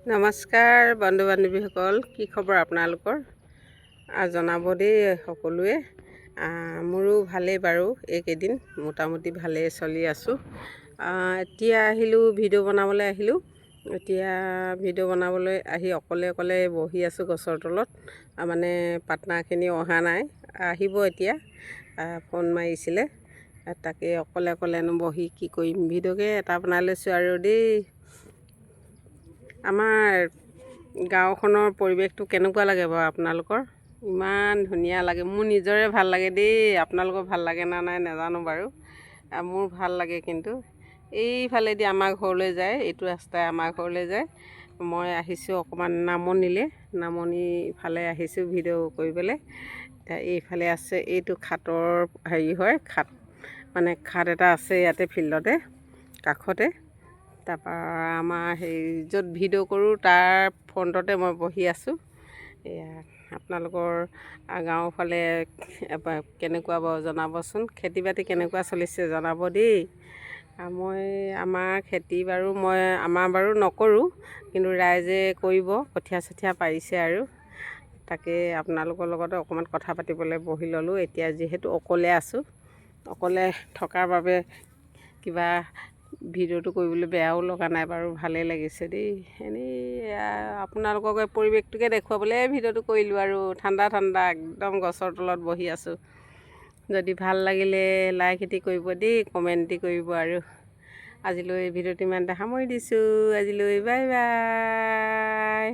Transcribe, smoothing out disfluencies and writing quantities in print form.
নমস্কাৰ বন্ধু বান্ধৱীসকল, কি খবৰ আপোনালোকৰ? জনাব দেই সকলোৱে। মোৰো ভালেই বাৰু, এইকেইদিন মোটামুটি ভালেই চলি আছোঁ। এতিয়া ভিডিঅ' বনাবলৈ আহিলোঁ। এতিয়া ভিডিঅ' বনাবলৈ আহি অকলে বহি আছোঁ গছৰ তলত। মানে পাৰ্টনাৰখিনি অহা নাই, আহিব এতিয়া। ফোন মাৰিছিলে, তাকে অকলেনো বহি কি কৰিম, ভিডিঅ'কে এটা বনাই লৈছোঁ আৰু দেই। আমাৰ গাঁওখনৰ পৰিৱেশটো কেনেকুৱা লাগে বাৰু আপোনালোকৰ? ইমান ধুনীয়া লাগে, মোৰ নিজৰে ভাল লাগে দেই। আপোনালোকৰ ভাল লাগে না নাই নাজানো বাৰু, মোৰ ভাল লাগে। কিন্তু এইফালেদি আমাৰ ঘৰলৈ যায়, এইটো ৰাস্তাই আমাৰ ঘৰলৈ যায়। মই আহিছোঁ অকণমান নামনি ফালে আহিছোঁ ভিডিঅ' কৰিবলৈ। এতিয়া এইফালে আছে, এইটো খাটৰ হয়, খাট এটা আছে ইয়াতে ফিল্ডতে কাষতে। তাৰপৰা আমাৰ য'ত ভিডিঅ' কৰোঁ তাৰ ফ্ৰণ্টতে মই বহি আছোঁ। এয়া আপোনালোকৰ গাঁৱৰ ফালে কেনেকুৱা বাৰু জনাবচোন। খেতি বাতি কেনেকুৱা চলিছে জনাব দেই। আমাৰ খেতি বাৰু আমাৰ নকৰোঁ, কিন্তু ৰাইজে কৰিব, কঠীয়া চঠীয়া পাৰিছে আৰু। তাকে আপোনালোকৰ লগতে অকণমান কথা পাতিবলৈ বহি ল'লোঁ। এতিয়া যিহেতু অকলে আছোঁ, অকলে থকাৰ বাবে কিবা ভিডিঅ'টো কৰিবলৈ বেয়াও লগা নাই বাৰু, ভালেই লাগিছে দেই। এনেই আপোনালোকক পৰিৱেশটোকে দেখুৱাবলৈ ভিডিঅ'টো কৰিলোঁ আৰু। ঠাণ্ডা একদম গছৰ তলত বহি আছোঁ। যদি ভাল লাগিলে লাইক এটি কৰিব দেই, কমেণ্ট এটি কৰিব আৰু। আজিলৈ ভিডিঅ'টো ইমানতে সামৰি দিছোঁ। আজিলৈ বাই বাই।